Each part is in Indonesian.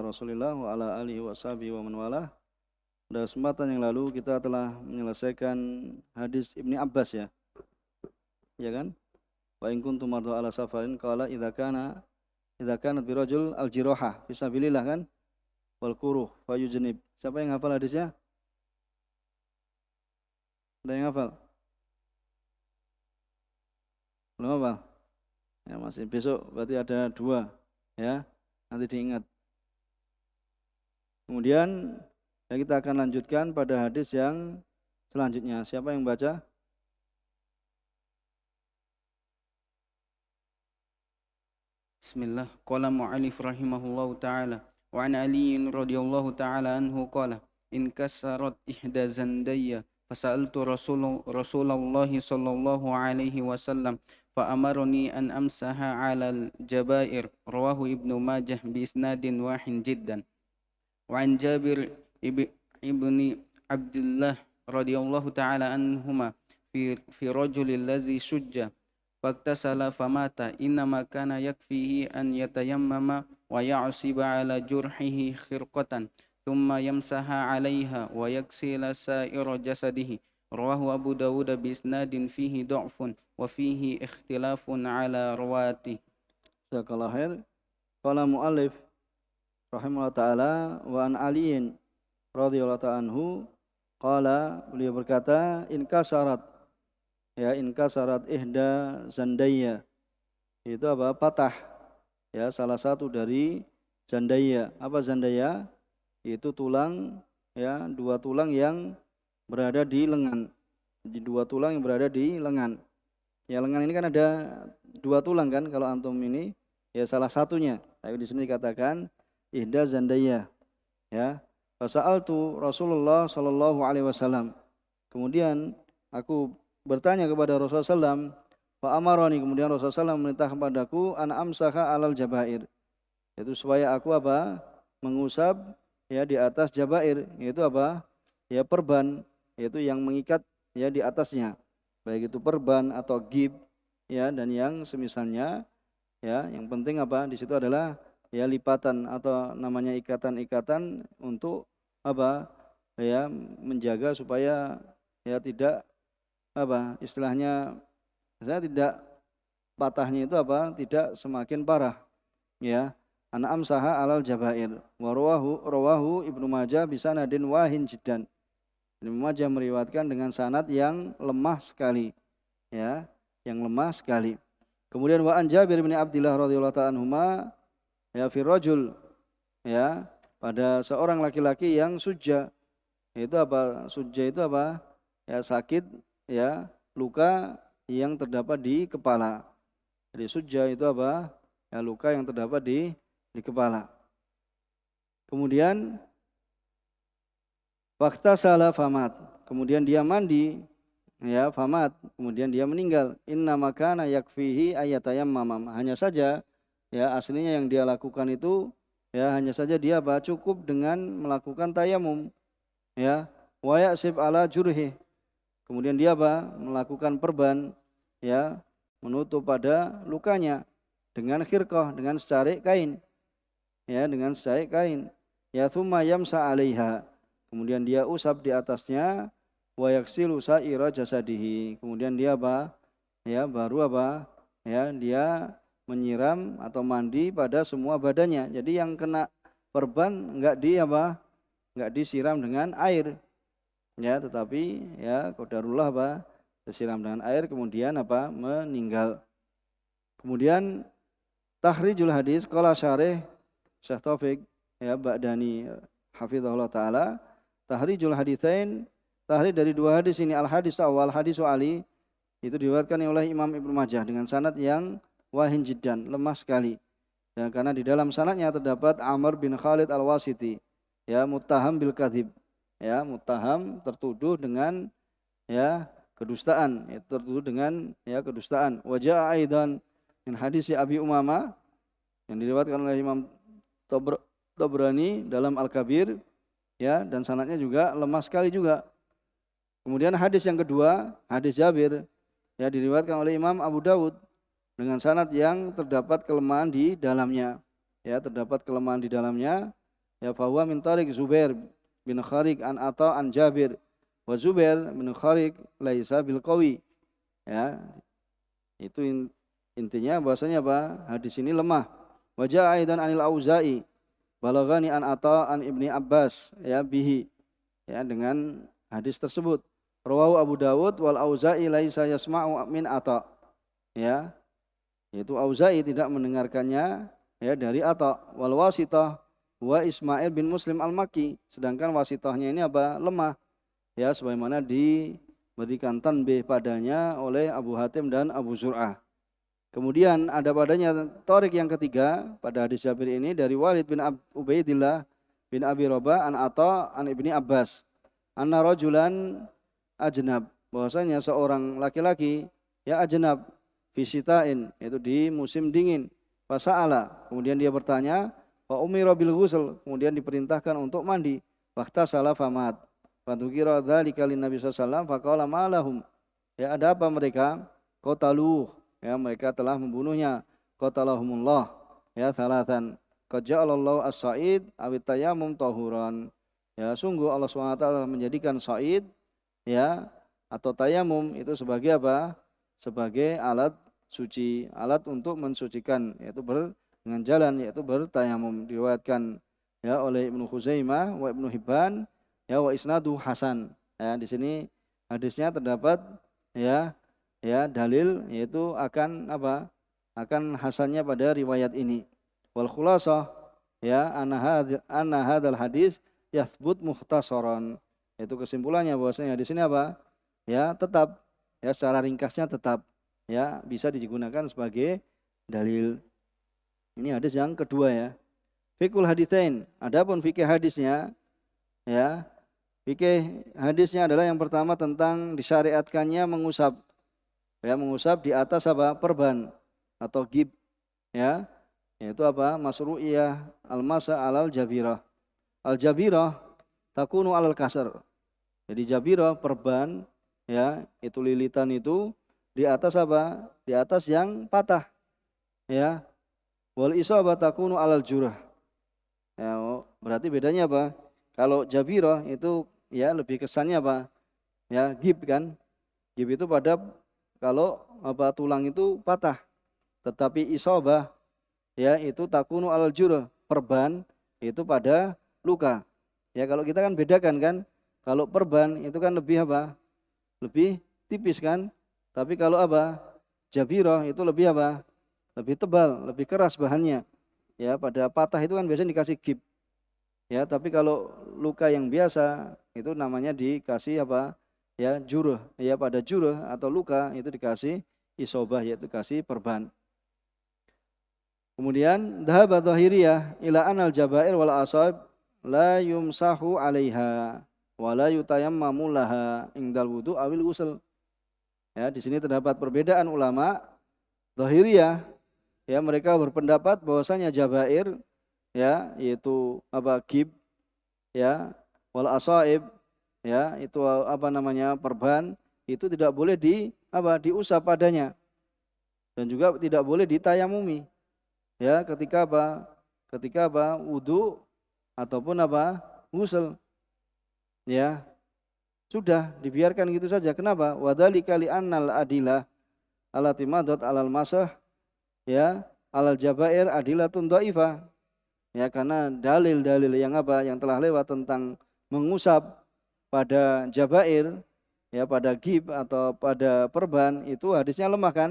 Rasulillah wa ala alihi wa sahbihi wa man walah. Pada kesempatan yang lalu kita telah menyelesaikan hadis Ibni Abbas ya. Ya kan? Wa in kuntum mardu ala safarin qala idza kana bi rajul al jirahah fi sabilillah kan? Wal kuruh fa yujnib. Siapa yang hafal hadisnya? Ada yang hafal? Belum hafal? Ya masih besok berarti ada 2 ya. Nanti diingat. Kemudian ya kita akan lanjutkan pada hadis yang selanjutnya. Siapa yang baca? Bismillah. Qala mu'allif rahimahullahu ta'ala. Wa an Ali radhiyallahu ta'ala anhu qala in kasarat ihda zandayya fasaltu Rasulullah sallallahu alaihi wasallam fa amarni an amsaha 'ala al-jabair rawahu Ibnu Majah bi isnadin wahin jiddan. Wa an Jabir ibni Abdullah radhiyallahu ta'ala anhuma fi rajulil ladzi shujja faktasala famata innama kana yakfihi an yatayammama wa ya'siba ala jurhihi khirqatan thumma yamsaha 'alaiha wa yaksila sa'ira jasadihi rawahu Abu Dawud bi isnadin fihi dha'fun wa fihi ikhtilafun 'ala rawati. Jazakallahu khair. Qala muallif rahimahullah ta'ala wa an aliin radhiyallahu ta'ala anhu qala, beliau berkata in kasarat ihda zandayya, itu apa? Patah ya salah satu dari zandayya. Apa zandayya? Itu tulang ya, 2 tulang yang berada di lengan. Di 2 tulang yang berada di lengan. Ya lengan ini kan ada 2 tulang kan kalau antum ini ya salah satunya. Tapi di sini dikatakan ihda zandayya ya. Fasa'altu Rasulullah sallallahu alaihi wasallam. Kemudian aku bertanya kepada Rasulullah SAW, fa amarani, kemudian Rasulullah SAW memerintah kepadaku an amsaha alal jabair, yaitu supaya aku apa? Mengusap ya di atas jabair, yaitu apa? Ya perban, yaitu yang mengikat ya di atasnya, baik itu perban atau gib ya dan yang semisalnya ya. Yang penting apa? Di situ adalah ya lipatan atau namanya ikatan-ikatan untuk apa? Ya menjaga supaya ya tidak apa istilahnya, saya tidak patahnya itu apa tidak semakin parah ya. Ana amsaha alal jabair wa rawahu Ibnu Majah bisanadin wahin jiddan. Ibnu Majah meriwayatkan dengan sanad yang lemah sekali ya, yang lemah sekali. Kemudian wa an Jabir bin Abdullah radhiyallahu ta'ala anhuma ya fi rajul ya, pada seorang laki-laki yang sujja. Itu apa? Sujja itu apa? Ya sakit ya, luka yang terdapat di kepala. Jadi sujja itu apa? Ya luka yang terdapat di kepala. Kemudian faktasala famat. Kemudian dia mandi ya, famat. Kemudian dia meninggal. Inna makana yakfihi ayatayammam. Hanya saja ya aslinya yang dia lakukan itu ya hanya saja dia apa? Cukup dengan melakukan tayamum ya. Wa ya'sib ala jurhi. Kemudian dia apa? Melakukan perban ya, menutup pada lukanya dengan khirqah, dengan secarik kain. Ya, dengan secarik kain. Ya thumma yamsa 'alaiha. Kemudian dia usap di atasnya wa yaksilu sa'ira jasadihi. Kemudian dia apa? Ya, baru apa? Ya, dia menyiram atau mandi pada semua badannya. Jadi yang kena perban enggak disiram dengan air. Ya, tetapi ya qadarullah apa? Disiram dengan air kemudian apa? Meninggal. Kemudian takhrijul hadis qala syarih Syekh Taufik ya Ba'dani hafizahullah taala, tahrijul haditsain, tahrij dari 2 hadis ini, al hadis awal hadis Ali itu diriwayatkan oleh Imam Ibnu Majah dengan sanad yang wahin jiddan, lemah sekali. Dan karena di dalam sanadnya terdapat Amr bin Khalid al-Wasiti ya, muttaham bil kadzib. Ya, muttaham tertuduh dengan ya kedustaan, ya, tertuduh dengan ya kedustaan. Wa jaa aidan min hadis Abi Umamah yang diriwayatkan oleh Imam Tabrani dalam Al-Kabir ya, dan sanadnya juga lemah sekali juga. Kemudian hadis yang kedua, hadis Jabir ya, diriwayatkan oleh Imam Abu Dawud dengan sanad yang terdapat kelemahan di dalamnya. Ya, terdapat kelemahan di dalamnya ya fahuwa min tariq Zubair bin Khariq an Atha an Jabir wa Zubair bin Khariq laisa bil qawi. Ya, itu intinya bahwasanya apa? Hadis ini lemah. Wa jaa aidan anil Auza'i balagani an Atha an Ibni Abbas ya bihi, ya dengan hadis tersebut. Rawahu Abu Dawud wal Auza'i laisa yasma'u min Atha. Ya, yaitu Auza'i tidak mendengarkannya ya dari Atha. Wal wasithah wa Ismail bin Muslim al-Makki, sedangkan wasithahnya ini apa? Lemah. Ya, sebagaimana diberikan tanbih padanya oleh Abu Hatim dan Abu Zur'ah. Kemudian ada padanya tarik yang ketiga pada hadis Jabir ini dari Walid bin Ubaidillah bin Abi Robah an Atha an Ibni Abbas anna rajulan ajnab, bahwasanya seorang laki-laki ya ajnab fisitain, yaitu di musim dingin. Fasa'ala, kemudian dia bertanya, wa umira bil ghusl, kemudian diperintahkan untuk mandi. Waqtasala famat. Fadzukira dzalika lin Nabi sallallahu alaihi wasallam faqala ma lahum. Ya, ada apa mereka? Qataluh, ya mereka telah membunuhnya. Qatalahumullah, ya salatan. Qad ja'alallahu as-sa'id awit tayammum tahuran. Ya, sungguh Allah SWT telah menjadikan sa'id ya atau tayamum itu sebagai apa? Sebagai alat suci, alat untuk mensucikan, yaitu dengan jalan, yaitu bertayamum. Diriwayatkan ya oleh Ibnu Khuzaimah wa Ibnu Hibban ya wa isnadu hasan. Ya, di sini hadisnya terdapat ya dalil, yaitu akan apa? Akan hasannya pada riwayat ini. Wal khulasah ya anna hadzal hadis yathbut mukhtasaran. Itu kesimpulannya bahwasanya di sini apa? Ya, tetap ya secara ringkasnya tetap ya bisa digunakan sebagai dalil. Ini hadis yang kedua ya. Fikul haditsain. Adapun fikih hadisnya ya, fikih hadisnya adalah yang pertama tentang disyariatkannya mengusap. Ya, mengusap di atas apa? Perban atau gib ya. Yaitu apa? Masru'iyah al-masa alal jabirah. Al-jabirah takunu alal kasar. Jadi jabirah perban ya, itu lilitan itu di atas apa? Di atas yang patah. Ya. Wal isabah takunu alal jurah. Ya, berarti bedanya apa? Kalau jabirah itu ya lebih kesannya apa? Ya, gib kan? Gib itu pada kalau apa tulang itu patah. Tetapi isabah ya itu takunu alal jurah, perban itu pada luka. Ya, kalau kita kan bedakan kan? Kalau perban itu kan lebih apa? Lebih tipis kan? Tapi kalau apa? Jabirah itu lebih apa? Lebih tebal, lebih keras bahannya. Ya, pada patah itu kan biasanya dikasih gib. Ya, tapi kalau luka yang biasa itu namanya dikasih apa? Ya, jurah. Ya, pada jurah atau luka itu dikasih isobah, yaitu kasih perban. Kemudian dhahaba dhahiriyah ila anal jabair wal asab la yumsahu 'alaiha wa la yutayammamu laha indal wudu awil ghusl. Ya, di sini terdapat perbedaan ulama. Dhahiriyah ya mereka berpendapat bahwasanya jabair ya yaitu apa gib ya wal asaib ya itu apa namanya perban itu tidak boleh diusap padanya dan juga tidak boleh ditayamumi ya ketika apa wudu ataupun apa ghusl ya sudah dibiarkan gitu saja. Kenapa? Wadzalika li annal adilah allati madat alal masah ya alal jabair adilatun dhaifah. Ya, karena dalil-dalil yang apa yang telah lewat tentang mengusap pada jabair ya pada gib atau pada perban itu hadisnya lemah kan?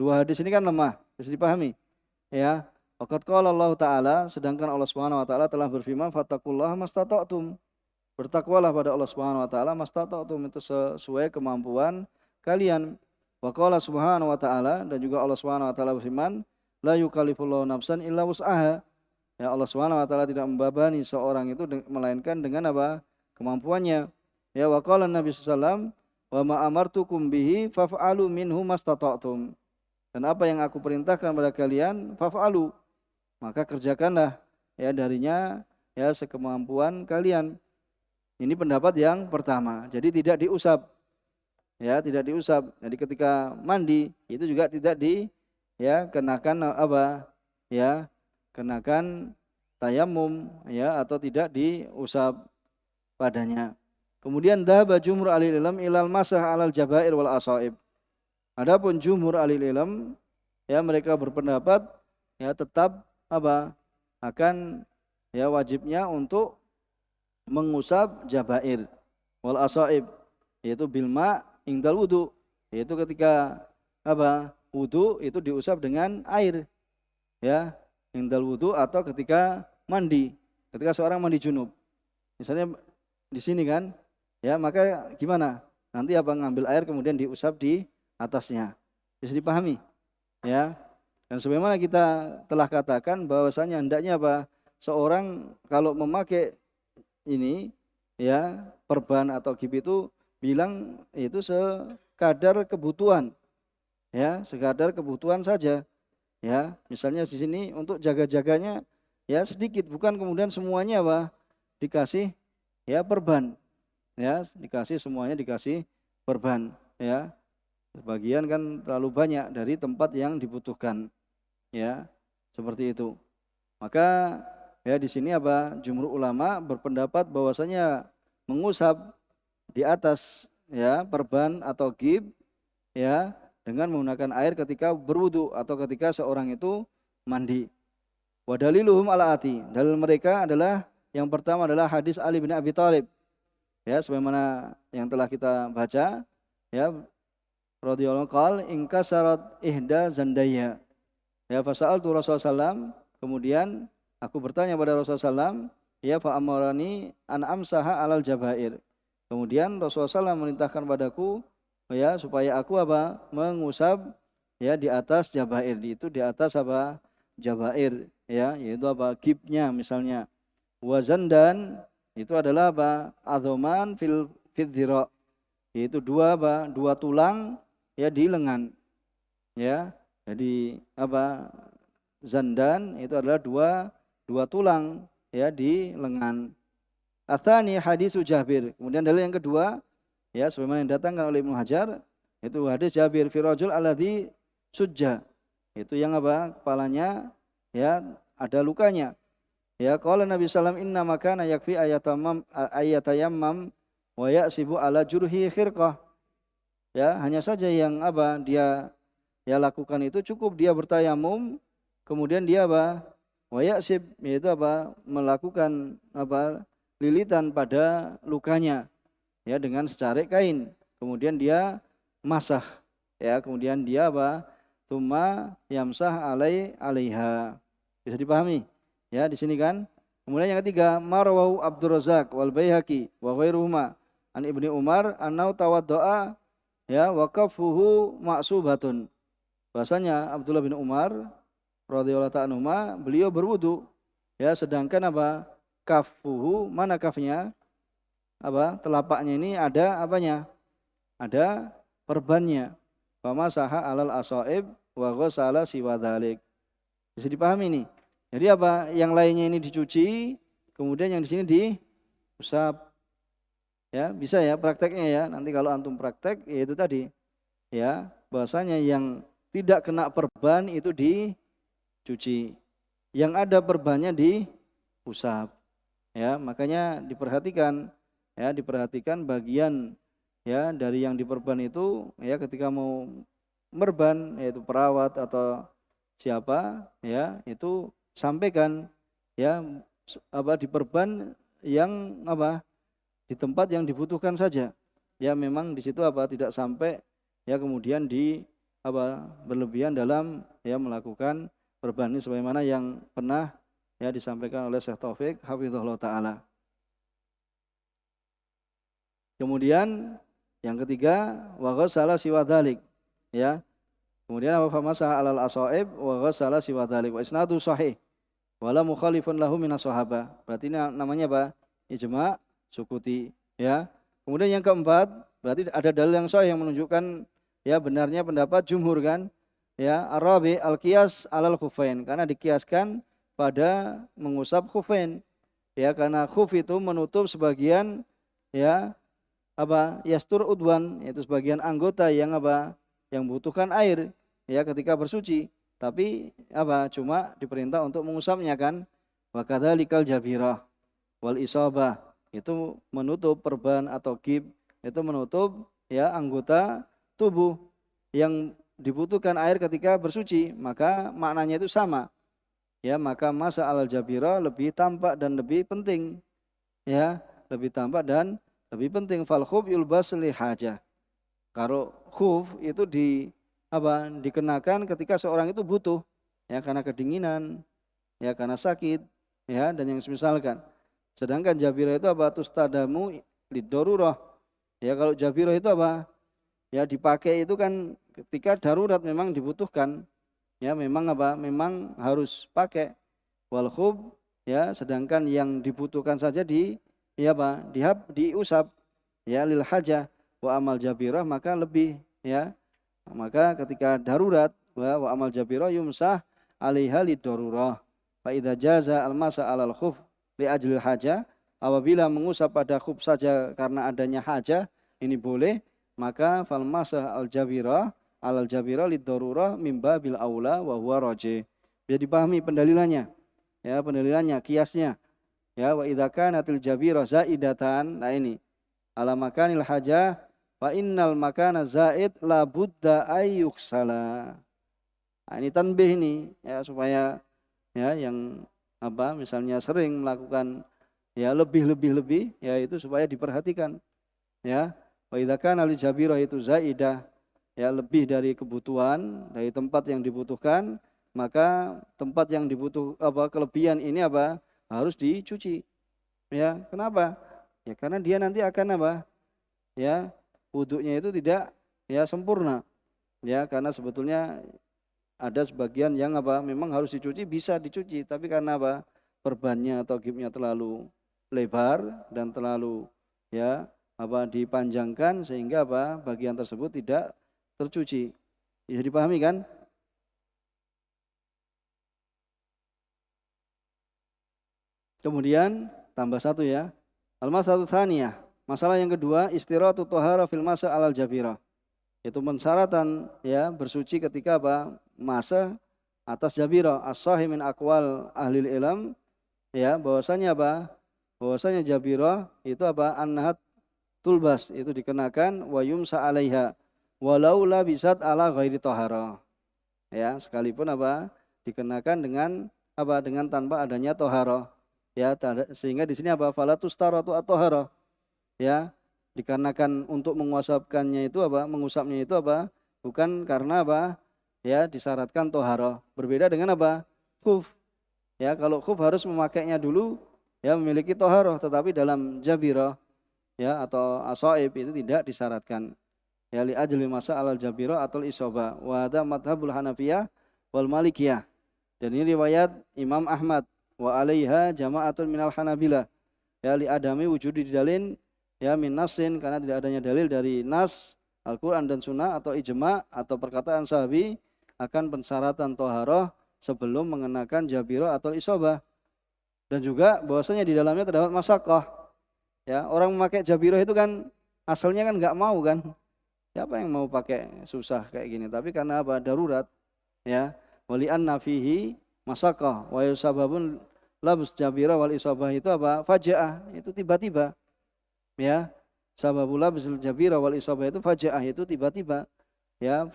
Dua hadis ini kan lemah, bisa dipahami. Ya. Waqad qala Allah taala, sedangkan Allah Subhanahu wa taala telah berfirman fattaqullaha mastata'tum. Bertakwalah pada Allah Subhanahu wa taala mastata'tum, itu sesuai kemampuan kalian. Wa qala Subhanahu wa taala, dan juga Allah Subhanahu wa taala berfirman la yukallifullahu nafsan illa wus'aha. Ya, Allah Subhanahu wa taala tidak membebani seorang itu melainkan dengan apa? Kemampuannya. Ya, wa qala Nabi sallallahu alaihi wasallam wa ma amartukum bihi faf'alu minhu mastata'tum. Dan apa yang aku perintahkan pada kalian faf'alu, maka kerjakanlah ya darinya ya sekemampuan kalian. Ini pendapat yang pertama. Jadi tidak diusap. Ya, tidak diusap. Jadi ketika mandi itu juga tidak kenakan apa? Ya, kenakan tayamum ya atau tidak diusap padanya. Kemudian dhahaba jumhur ahli ilm ilal masah alal jabair wal asaib. Adapun jumhur ahli ilm ya mereka berpendapat ya tetap apa? Akan ya wajibnya untuk mengusap jabair wal asaib, yaitu bilma ingdal wudu, yaitu ketika apa? Wudu itu diusap dengan air ya, ingdal wudu atau ketika mandi, ketika seorang mandi junub. Misalnya di sini kan, ya maka gimana? Nanti apa ngambil air kemudian diusap di atasnya. Bisa dipahami? Ya. Dan sebagaimana kita telah katakan bahwasanya hendaknya apa? Seorang kalau memakai ini ya perban atau gib itu bilang itu sekadar kebutuhan. Ya, sekadar kebutuhan saja. Ya, misalnya di sini untuk jaga-jaganya ya sedikit, bukan kemudian semuanya apa? Dikasih ya perban. Ya, dikasih semuanya dikasih perban, ya. Sebagian kan terlalu banyak dari tempat yang dibutuhkan. Ya, seperti itu. Maka ya di sini apa? Jumhur ulama berpendapat bahwasanya mengusap di atas ya perban atau gib ya dengan menggunakan air ketika berwudu atau ketika seorang itu mandi. Wa daliluhum ala ati. Dalil mereka adalah yang pertama adalah hadis Ali bin Abi Thalib. Ya, sebagaimana yang telah kita baca, ya, radhiyallahu qal inkasarat ihda zandaya. Ya, fasa'altu Rasulullah SAW, kemudian aku bertanya pada Rasulullah SAW, ya fa amarani an amsaha alal jabair. Kemudian Rasulullah SAW memerintahkan padaku ya supaya aku apa? Mengusap ya di atas jabair, itu di atas apa? Jabair ya, yaitu apa? Gibnya misalnya. Wazandan itu adalah apa? Adzoman fil dhira, yaitu dua apa? Dua tulang ya di lengan. Ya. Jadi apa? Zandan itu adalah dua tulang ya di lengan. Atsani hadisu Jabir. Kemudian dalil yang kedua ya sebagaimana yang datangkan oleh Ibnu Hajar itu hadis Jabir fi rajul alladzi sujja. Itu yang apa? Kepalanya ya ada lukanya. Ya qala Nabi sallam inna makana yakfi ayatayammam wa ya'sibu ala jurhi khirqah. Ya, hanya saja yang apa? Dia ya lakukan itu cukup dia bertayamum kemudian dia apa? Wa ya'sib, yaitu apa? Melakukan apa? Lilitan pada lukanya ya dengan secarik kain. Kemudian dia masah ya, kemudian dia apa? Tsumma yamsah alaiha. Bisa dipahami? Ya, di sini kan. Kemudian yang ketiga, marwahu Abdur Razzaq wal Baihaqi wa ghairuhuma an Ibnu Umar annau tawaddoa ya wa kafuhu ma'subatun. Bahasanya Abdullah bin Umar radhiyallahu ta'ala anhuma beliau berwudu ya sedangkan apa? Kafuhu, mana kafnya? Apa? Telapaknya ini ada apanya? Ada perbannya. Famasaha alal asaib wa ghasala siwa dzalik. Bisa dipahami nih. Jadi apa? Yang lainnya ini dicuci, kemudian yang di sini diusap. Ya, bisa ya prakteknya ya. Nanti kalau antum praktek ya itu tadi. Ya, bahasanya yang tidak kena perban itu dicuci. Yang ada perbannya diusap. Ya, makanya diperhatikan bagian ya dari yang diperban itu ya ketika mau merban yaitu perawat atau siapa ya itu sampaikan ya apa diperban yang apa di tempat yang dibutuhkan saja ya, memang di situ apa tidak sampai ya kemudian di apa berlebihan dalam ya melakukan perban ini sebagaimana yang pernah ya disampaikan oleh Syekh Taufik hafizahullah taala. Kemudian yang ketiga wa ghassala siwa dzalik ya. Kemudian apa famasa alal asaib wa ghassala siwa dzalik wa isnadu sahih wala mukhalifun lahu minas sahabah. Berarti ini namanya apa? Ijma' sukuti ya. Kemudian yang keempat berarti ada dalil yang sahih yang menunjukkan ya benarnya pendapat jumhur kan ya, arabi al-qiyas alal khufain, karena dikiaskan pada mengusap khufain ya, karena khuf itu menutup sebagian ya apa yastur udwan, yaitu sebagian anggota yang apa yang membutuhkan air ya ketika bersuci, tapi apa cuma diperintah untuk mengusapnya kan Wa kadzalikal jabirah wal isabah, itu menutup perban atau gib, itu menutup ya anggota tubuh yang dibutuhkan air ketika bersuci, maka maknanya itu sama. Ya, maka masa alal jabirah lebih tampak dan lebih penting. Ya, lebih tampak dan lebih penting. Fal khuf yulbas li hajah. Kalau khuf itu dikenakan ketika seorang itu butuh, ya karena kedinginan, ya karena sakit, ya dan yang semisalkan. Sedangkan jabirah itu tustadamu lidorurah. Ya kalau jabirah itu ya dipakai itu kan ketika darurat memang dibutuhkan. Ya memang memang harus pakai. Wal khub, ya sedangkan yang dibutuhkan saja diusap, ya lil hajah. Wa amal jabirah maka lebih, ya maka ketika darurat wa amal jabirah yumsah alaiha lidorurah. Fa idza jaza al masa alal khuf li ajlil hajah, apabila mengusap pada khuf saja karena adanya hajah ini boleh, maka fal masa al jabirah alal jabirah lidorurah mimba bil aula wa huwa rajih. Bisa dipahami pendalilannya, ya pendalilannya kiasnya, ya wa idza kanatil jabirah zaidatan. Nah ini ala makanil hajah fa innal makana zaid la budda ayyuksala. Nah, ini tanbih ini, ya supaya ya yang misalnya sering melakukan ya lebih ya itu supaya diperhatikan, ya wa idza kana li jabirah itu zaidah, ya lebih dari kebutuhan dari tempat yang dibutuhkan, maka tempat yang kelebihan ini harus dicuci. Ya kenapa? Ya karena dia nanti akan ya wudhunya itu tidak ya sempurna, ya karena sebetulnya ada sebagian yang memang harus dicuci, bisa dicuci, tapi karena perbannya atau gipnya terlalu lebar dan terlalu ya dipanjangkan sehingga bagian tersebut tidak tercuci. Bisa dipahami kan? Kemudian tambah satu ya. Al-masalatu tsaniyah. Masalah yang kedua, istiratu thahara fil masa alal jabirah. Itu mensyaratan ya bersuci ketika masa atas jabirah. As-sahih min aqwal ahli ilm, ya bahwasanya bahwasanya jabirah itu annahat tulbas, itu dikenakan wa yumsa alaiha walau labisat ala ghairi thahara. Ya, sekalipun dikenakan dengan tanpa adanya thahara. Ya, sehingga di sini fala tustaratu at-thahara. Ya, dikarenakan untuk mengusapkannya itu mengusapnya itu bukan karena ya disyaratkan thahara. Berbeda dengan khuf. Ya, kalau khuf harus memakainya dulu ya memiliki thahara, tetapi dalam jabirah ya atau asaib itu tidak disyaratkan. Ya li ajli masa alal jabirah atau isoba. Wa hadza madhabul Hanafiyah wal Malikiyah. Dan ini riwayat Imam Ahmad wa alaiha jama'atun minal Hanabilah. Ya li adami wujudi dalil ya min nasin, karena tidak adanya dalil dari nas Al-Qur'an dan Sunnah atau ijma' atau perkataan sahabi akan pensyaratan thaharah sebelum mengenakan jabirah atau isobah. Dan juga bahwasanya di dalamnya terdapat masaqqah. Ya, orang memakai jabirah itu kan asalnya kan enggak mau kan. Siapa yang mau pakai susah kayak gini? Tapi karena darurat, ya. Wali anna fihi masaqqah wa yusababun labs jabirah wal isabah itu fajaah, itu tiba-tiba. Ya. Sababul labs jabirah wal isabah itu fajaah, itu tiba-tiba. Ya,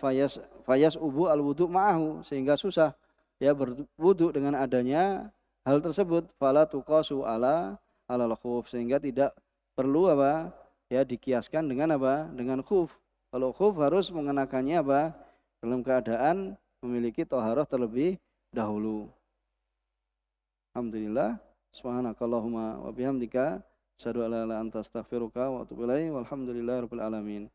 fayas ubu al wudu ma'ahu, sehingga susah ya berwudu dengan adanya hal tersebut. Fala tuqasu alal khuf, sehingga tidak perlu ya dikiaskan dengan dengan khuf. Kalau khuf harus mengenakannya dalam keadaan memiliki thaharah terlebih dahulu. Alhamdulillah. Subhanakallahumma wa bihamdika asyhadu an la ilaha illa anta astaghfiruka wa atubu ilaik. Walhamdulillahirabbil alamin.